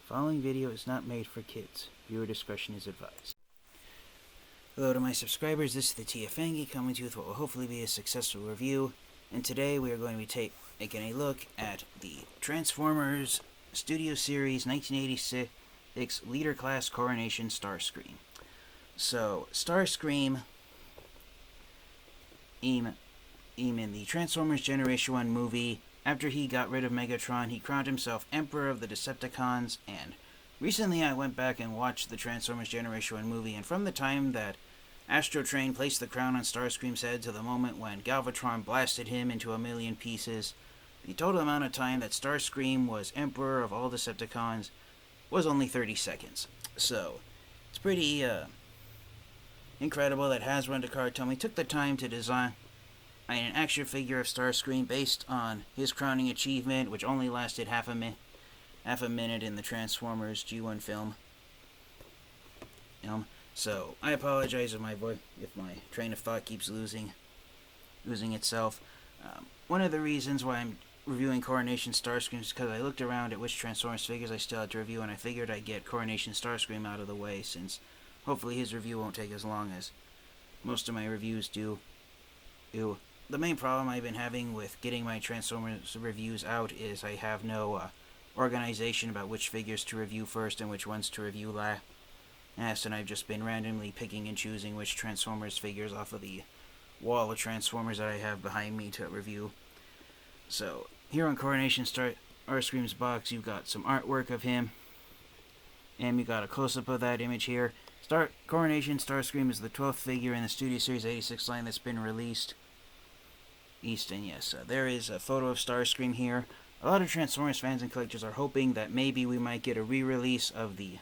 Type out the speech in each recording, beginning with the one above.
Following video is not made for kids. Viewer discretion is advised. Hello to my subscribers, this is the TFangy coming to you with what will hopefully be a successful review. And today we are going to be taking a look at the Transformers Studio Series 1986 Leader Class Coronation Starscream. So, Starscream, in the Transformers Generation 1 movie, after he got rid of Megatron, he crowned himself Emperor of the Decepticons, and recently I went back and watched the Transformers Generation 1 movie, and from the time that Astro Train placed the crown on Starscream's head to the moment when Galvatron blasted him into a million pieces, the total amount of time that Starscream was Emperor of all Decepticons was only 30 seconds. So, it's pretty incredible that Hasbro and Tomy took the time to design an action figure of Starscream based on his crowning achievement, which only lasted half a minute in the Transformers G1 film. So I apologize if my train of thought keeps losing itself. One of the reasons why I'm reviewing Coronation Starscream is because I looked around at which Transformers figures I still had to review, and I figured I'd get Coronation Starscream out of the way, since hopefully his review won't take as long as most of my reviews do. The main problem I've been having with getting my Transformers reviews out is I have no organization about which figures to review first and which ones to review last, and I've just been randomly picking and choosing which Transformers figures off of the wall of Transformers that I have behind me to review. So, here on Coronation Starscream's box, you've got some artwork of him, and you got a close-up of that image here. Coronation Starscream is the 12th figure in the Studio Series 86 line that's been released. And yes, there is a photo of Starscream here. A lot of Transformers fans and collectors are hoping that maybe we might get a re-release of the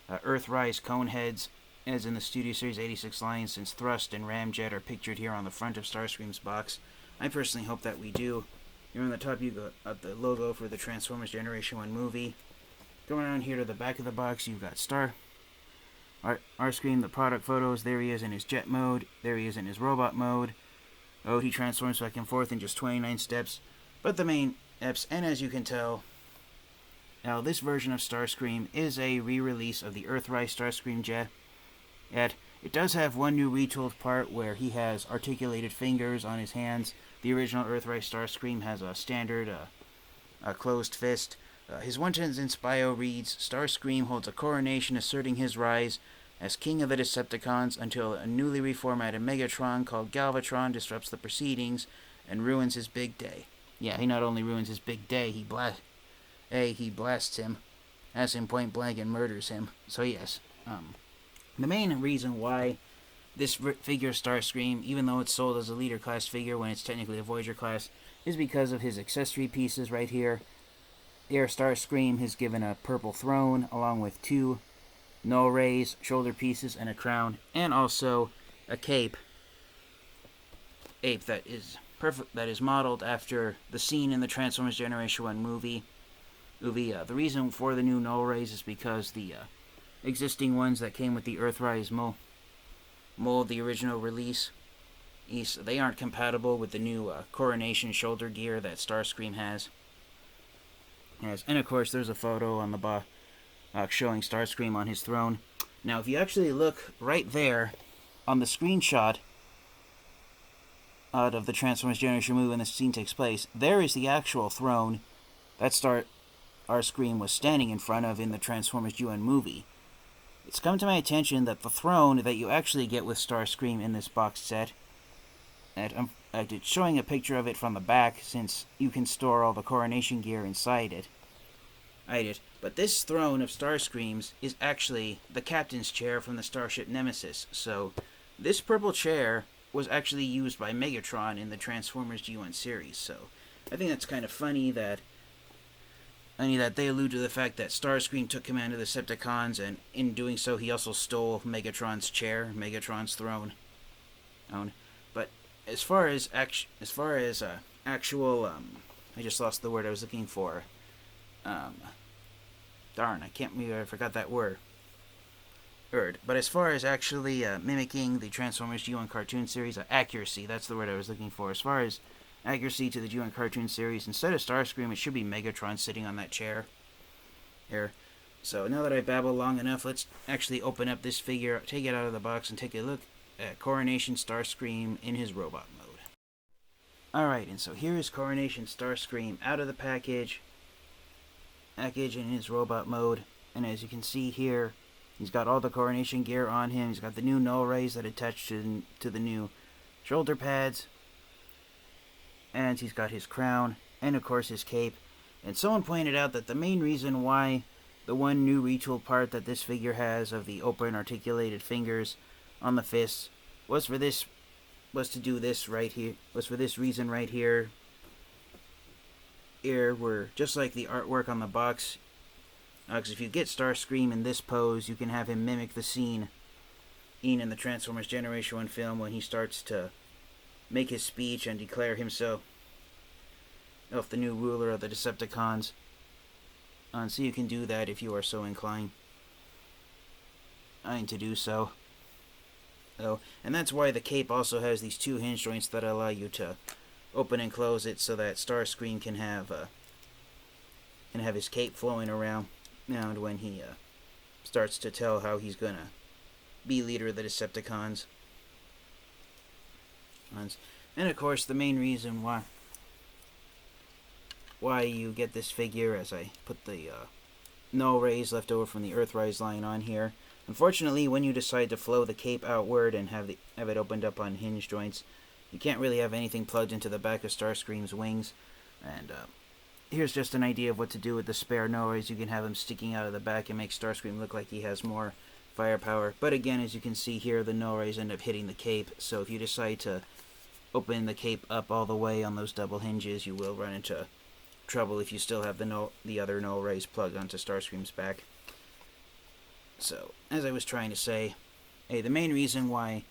Earthrise cone heads, as in the Studio Series 86 line, since Thrust and Ramjet are pictured here on the front of Starscream's box. I personally hope that we do. Here on the top you got the logo for the Transformers Generation 1 movie. Going around here to the back of the box, you've got Starscream, the product photos. There he is in his jet mode. There he is in his robot mode. Oh, he transforms back and forth in just 29 steps. But the main steps, and as you can tell, now this version of Starscream is a re-release of the Earthrise Starscream jet. Yet, it does have one new retooled part where he has articulated fingers on his hands. The original Earthrise Starscream has a standard closed fist. His 110's in Spio reads, Starscream holds a coronation asserting his rise as King of the Decepticons until a newly reformatted Megatron called Galvatron disrupts the proceedings and ruins his big day. Yeah, he not only ruins his big day, he blasts him, has him point blank, and murders him. So yes, the main reason why this figure Starscream, even though it's sold as a Leader class figure when it's technically a Voyager class, is because of his accessory pieces right here. Here, Starscream is given a purple throne along with two null rays, shoulder pieces, and a crown, and also a cape that is modeled after the scene in the Transformers Generation 1 movie. The reason for the new null rays is because the existing ones that came with the Earthrise mold, the original release, they aren't compatible with the new Coronation shoulder gear that Starscream has. And of course, there's a photo on the box showing Starscream on his throne. Now, if you actually look right there on the screenshot out of the Transformers Generation movie when this scene takes place, there is the actual throne that Starscream was standing in front of in the Transformers G1 movie. It's come to my attention that the throne that you actually get with Starscream in this box set, it's showing a picture of it from the back since you can store all the Coronation gear inside it. But this throne of Starscream's is actually the captain's chair from the Starship Nemesis. So this purple chair was actually used by Megatron in the Transformers G1 series. So I think that's kind of funny that they allude to the fact that Starscream took command of the Decepticons, and in doing so he also stole Megatron's chair, Megatron's throne. But as far as actual, I just lost the word I was looking for. Darn, I forgot that word. But as far as actually mimicking the Transformers G1 cartoon series, accuracy, that's the word I was looking for. As far as accuracy to the G1 cartoon series, instead of Starscream, it should be Megatron sitting on that chair. So now that I babbled long enough, let's actually open up this figure, take it out of the box, and take a look at Coronation Starscream in his robot mode. Alright, and so here is Coronation Starscream out of the package in his robot mode. And as you can see here, he's got all the Coronation gear on him. He's got the new null rays that attach to the new shoulder pads. And he's got his crown, and of course his cape. And someone pointed out that the main reason why the one new retooled part that this figure has of the open articulated fingers on the fists was for this reason right here. Here, where just like the artwork on the box, because if you get Starscream in this pose, you can have him mimic the scene in the Transformers Generation 1 film when he starts to make his speech and declare himself the new ruler of the Decepticons. So you can do that if you are so inclined to do so. And that's why the cape also has these two hinge joints that allow you to open and close it, so that Starscream can have his cape flowing around when he starts to tell how he's gonna be leader of the Decepticons. And of course, the main reason why you get this figure, as I put the null rays left over from the Earthrise line on here. Unfortunately, when you decide to flow the cape outward and have it opened up on hinge joints, you can't really have anything plugged into the back of Starscream's wings. And here's just an idea of what to do with the spare null rays. You can have them sticking out of the back and make Starscream look like he has more firepower. But again, as you can see here, the null rays end up hitting the cape. So if you decide to open the cape up all the way on those double hinges, you will run into trouble if you still have the other null rays plugged onto Starscream's back. So, as I was trying to say, the main reason why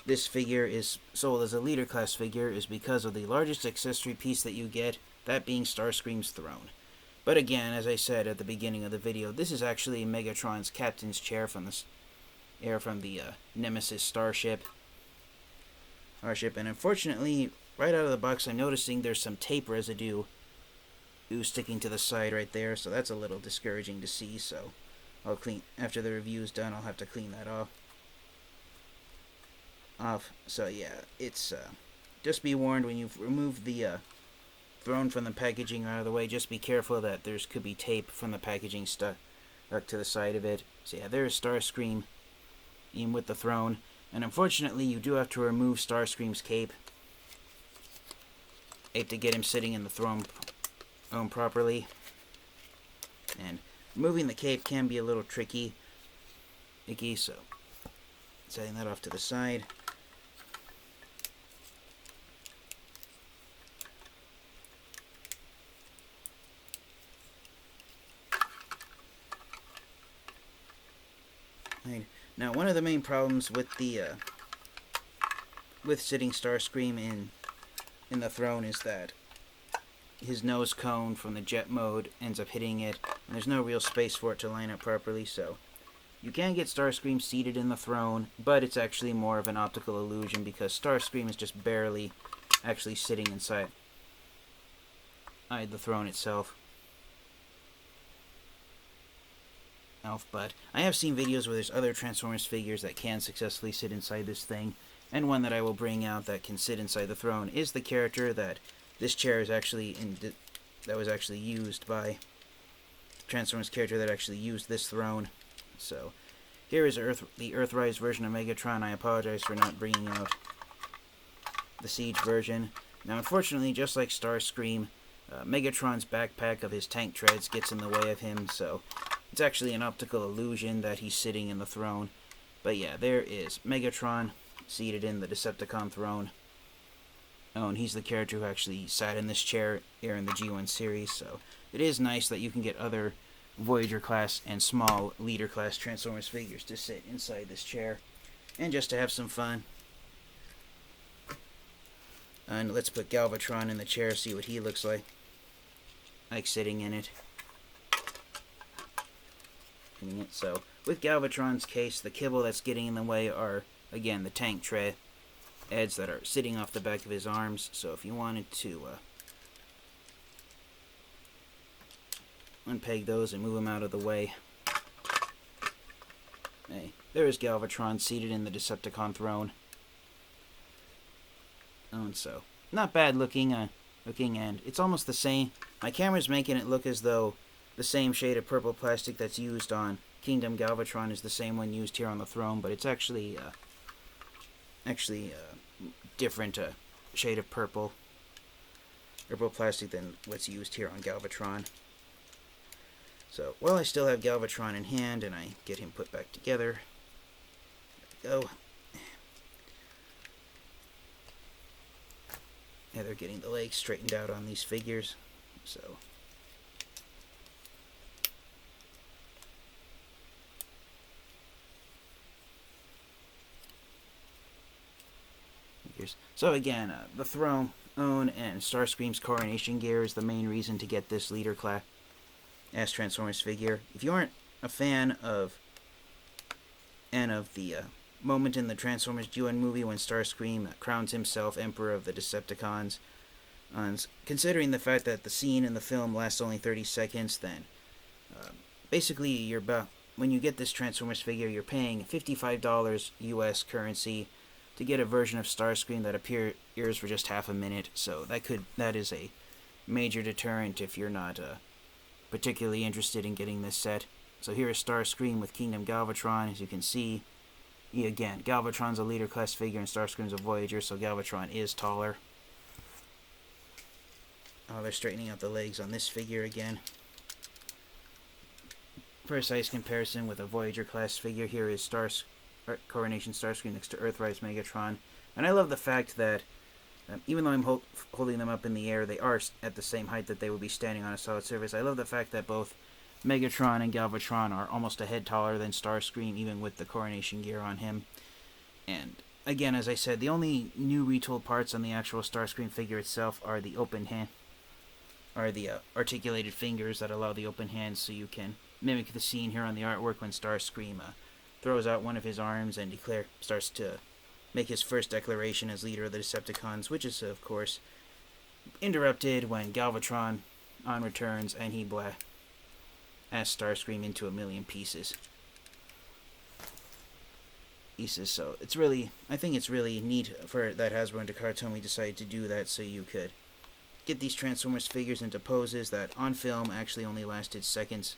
this figure is sold as a leader class figure is because of the largest accessory piece that you get, that being Starscream's throne. But again, as I said at the beginning of the video, this is actually Megatron's captain's chair from the Nemesis starship. And unfortunately, right out of the box, I'm noticing there's some tape residue sticking to the side right there, so that's a little discouraging to see. So I'll clean, after the review's done, I'll have to clean that off. So yeah, it's just be warned, when you remove the throne from the packaging out of the way, just be careful that could be tape from the packaging stuck to the side of it. So yeah, there's Starscream in with the throne, and unfortunately you do have to remove Starscream's cape to get him sitting in the throne properly. And moving the cape can be a little tricky, so setting that off to the side. Now, one of the main problems with sitting Starscream in the throne is that his nose cone from the jet mode ends up hitting it, and there's no real space for it to line up properly. So you can get Starscream seated in the throne, but it's actually more of an optical illusion, because Starscream is just barely actually sitting inside the throne itself. But I have seen videos where there's other Transformers figures that can successfully sit inside this thing, and one that I will bring out that can sit inside the throne is the character that this chair is actually that was actually used by. Transformers character that actually used this throne. So here is the Earthrise version of Megatron. I apologize for not bringing out the Siege version. Now, unfortunately, just like Starscream, Megatron's backpack of his tank treads gets in the way of him, so it's actually an optical illusion that he's sitting in the throne. But yeah, there is Megatron seated in the Decepticon throne. Oh, and he's the character who actually sat in this chair here in the G1 series, so it is nice that you can get other Voyager class and small leader class Transformers figures to sit inside this chair, and just to have some fun. And let's put Galvatron in the chair, see what he looks like sitting in it. So, with Galvatron's case, the kibble that's getting in the way are, again, the tank treads that are sitting off the back of his arms. So if you wanted to unpeg those and move them out of the way, Hey, there is Galvatron seated in the Decepticon throne. And so, not bad looking, and it's almost the same. My camera's making it look as though the same shade of purple plastic that's used on Kingdom Galvatron is the same one used here on the throne, but it's actually different shade of purple plastic than what's used here on Galvatron. So, while I still have Galvatron in hand and I get him put back together, there we go. Yeah, they're getting the legs straightened out on these figures, so. So again, the throne and Starscream's coronation gear is the main reason to get this leader class as Transformers figure. If you aren't a fan of the moment in the Transformers G1 movie when Starscream crowns himself Emperor of the Decepticons, considering the fact that the scene in the film lasts only 30 seconds, then basically when you get this Transformers figure, you're paying $55 US currency to get a version of Starscream that appears for just half a minute. So that is a major deterrent if you're not particularly interested in getting this set. So here is Starscream with Kingdom Galvatron. As you can see, again, Galvatron's a leader class figure and Starscream's a Voyager, so Galvatron is taller. Oh, they're straightening out the legs on this figure again. Precise comparison with a Voyager class figure. Here is Coronation Starscream next to Earthrise Megatron. And I love the fact that even though I'm holding them up in the air, they are at the same height that they would be standing on a solid surface. I love the fact that both Megatron and Galvatron are almost a head taller than Starscream, even with the coronation gear on him. And again, as I said, the only new retooled parts on the actual Starscream figure itself are the articulated fingers that allow the open hands, so you can mimic the scene here on the artwork when Starscream throws out one of his arms and starts to make his first declaration as leader of the Decepticons, which is, of course, interrupted when Galvatron returns and he blasts Starscream into a million pieces. So I think it's really neat for that Hasbro and Takara decided to do that, so you could get these Transformers figures into poses that on film actually only lasted seconds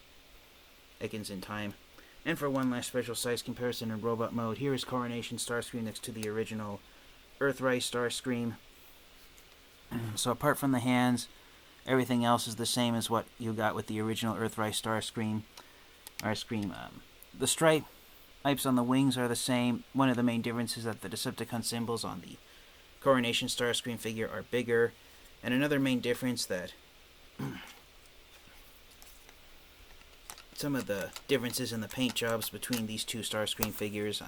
in time. And for one last special size comparison in robot mode, here is Coronation Starscream next to the original Earthrise Starscream. So apart from the hands, everything else is the same as what you got with the original Earthrise Starscream. The stripes on the wings are the same. One of the main differences is that the Decepticon symbols on the Coronation Starscream figure are bigger. And another main difference that some of the differences in the paint jobs between these two Starscream figures.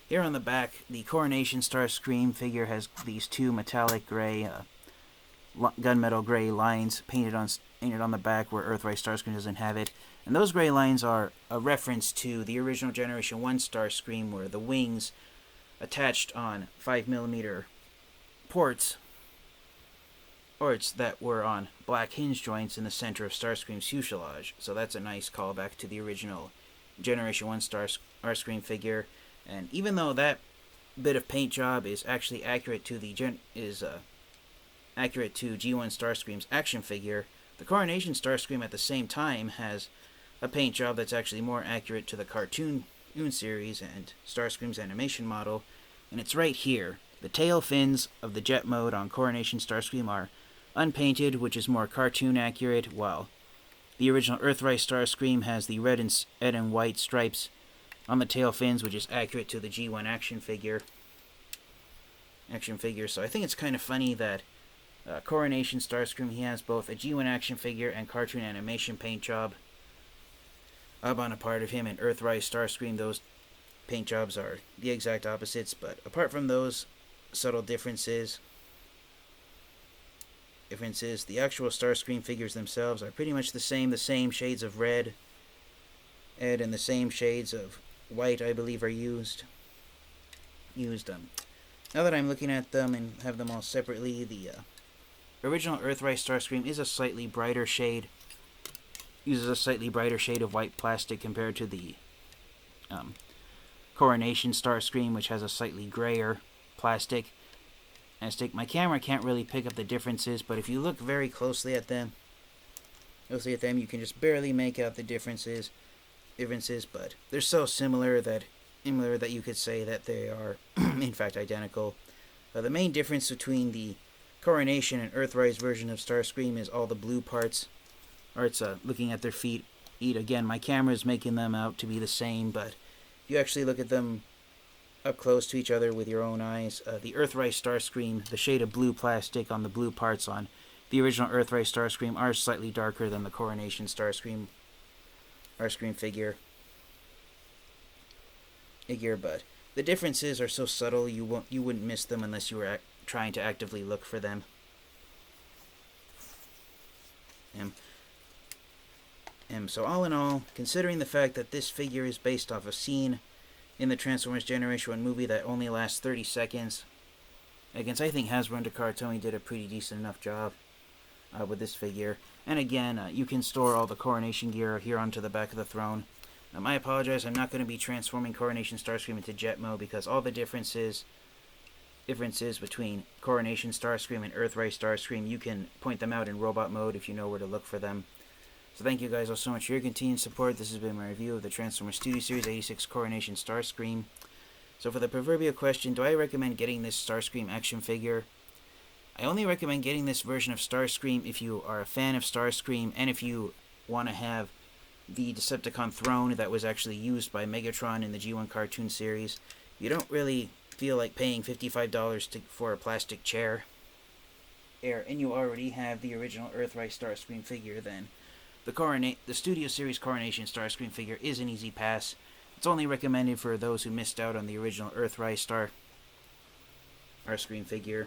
Here on the back, the Coronation Starscream figure has these two metallic gray, gunmetal gray lines painted on the back where Earthrise Starscream doesn't have it. And those gray lines are a reference to the original Generation 1 Starscream, where the wings attached on 5mm ports that were on black hinge joints in the center of Starscream's fuselage. So that's a nice callback to the original Generation 1 Starscream figure. And even though that bit of paint job is actually accurate to G1 Starscream's action figure, the Coronation Starscream at the same time has a paint job that's actually more accurate to the cartoon series and Starscream's animation model, and it's right here. The tail fins of the jet mode on Coronation Starscream are unpainted, which is more cartoon accurate, while the original Earthrise Starscream has the red and white stripes on the tail fins, which is accurate to the G1 action figure. So I think it's kind of funny that Coronation Starscream, he has both a G1 action figure and cartoon animation paint job up on a part of him, and Earthrise Starscream, those paint jobs are the exact opposites. But apart from those subtle differences, the actual Starscream figures themselves are pretty much the same shades of red, and the same shades of white, I believe, are used. Now that I'm looking at them and have them all separately, the original Earthrise Starscream is a slightly brighter shade, uses a slightly brighter shade of white plastic compared to the Coronation Starscream, which has a slightly grayer plastic. My camera can't really pick up the differences, but if you look very closely at them, you can just barely make out the differences, but they're so similar that you could say that they are, in fact, identical. The main difference between the Coronation and Earthrise version of Starscream is all the blue parts. Looking at their feet. Again, my camera is making them out to be the same, but if you actually look at them up close to each other with your own eyes, the Earthrise Starscream, the shade of blue plastic on the blue parts on the original Earthrise Starscream are slightly darker than the Coronation Starscream figure, but the differences are so subtle you wouldn't miss them unless you were trying to actively look for them. So all in all, considering the fact that this figure is based off a scene in the Transformers Generation 1 movie that only lasts 30 seconds, I think Hasbro and Takara did a pretty decent enough job with this figure. And again, you can store all the Coronation gear here onto the back of the throne. I apologize, I'm not going to be transforming Coronation Starscream into Jet Mode because all the differences between Coronation Starscream and Earthrise Starscream, you can point them out in robot mode if you know where to look for them. So thank you guys all so much for your continued support. This has been my review of the Transformers Studio Series 86 Coronation Starscream. So for the proverbial question, do I recommend getting this Starscream action figure? I only recommend getting this version of Starscream if you are a fan of Starscream and if you want to have the Decepticon throne that was actually used by Megatron in the G1 cartoon series. You don't really feel like paying $55 for a plastic chair, and you already have the original Earthrise Starscream figure, then the Studio Series Coronation Starscream figure is an easy pass. It's only recommended for those who missed out on the original Earthrise Starscream figure.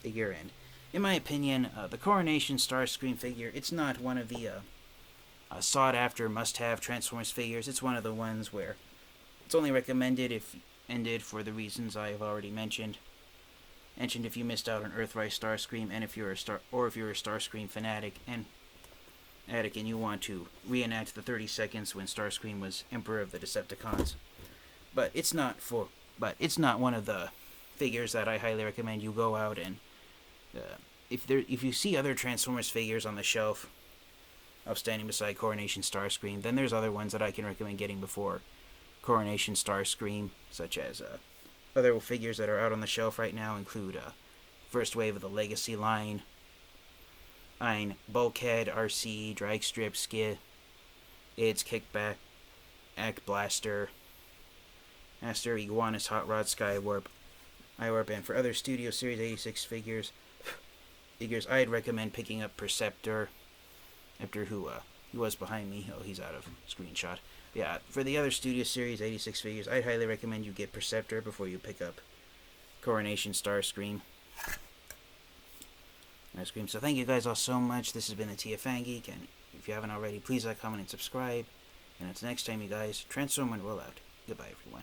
And in my opinion, the Coronation Starscream figure, it's not one of the sought-after, must-have Transformers figures. It's one of the ones where it's only recommended for the reasons I have already mentioned. If you missed out on Earthrise Starscream, and if you're a Starscream fanatic and you want to reenact the 30 seconds when Starscream was Emperor of the Decepticons. But it's not one of the figures that I highly recommend you go out and if you see other Transformers figures on the shelf of standing beside Coronation Starscream, then there's other ones that I can recommend getting before Coronation Starscream, such as other figures that are out on the shelf right now include first wave of the Legacy line, Bulkhead, RC, Dragstrip, Skid, AIDS, Kickback, Act Blaster, Aster, Iguanus, Hot Rod, Skywarp, iWarp, and for other Studio Series 86 figures, I'd recommend picking up Perceptor, who he was behind me. Oh, he's out of screenshot. Yeah, for the other Studio Series 86 figures, I'd highly recommend you get Perceptor before you pick up Coronation Starscream. So thank you guys all so much. This has been the TFN Geek, and if you haven't already, please like, comment, and subscribe. And until next time, you guys, transform and roll out. Goodbye, everyone.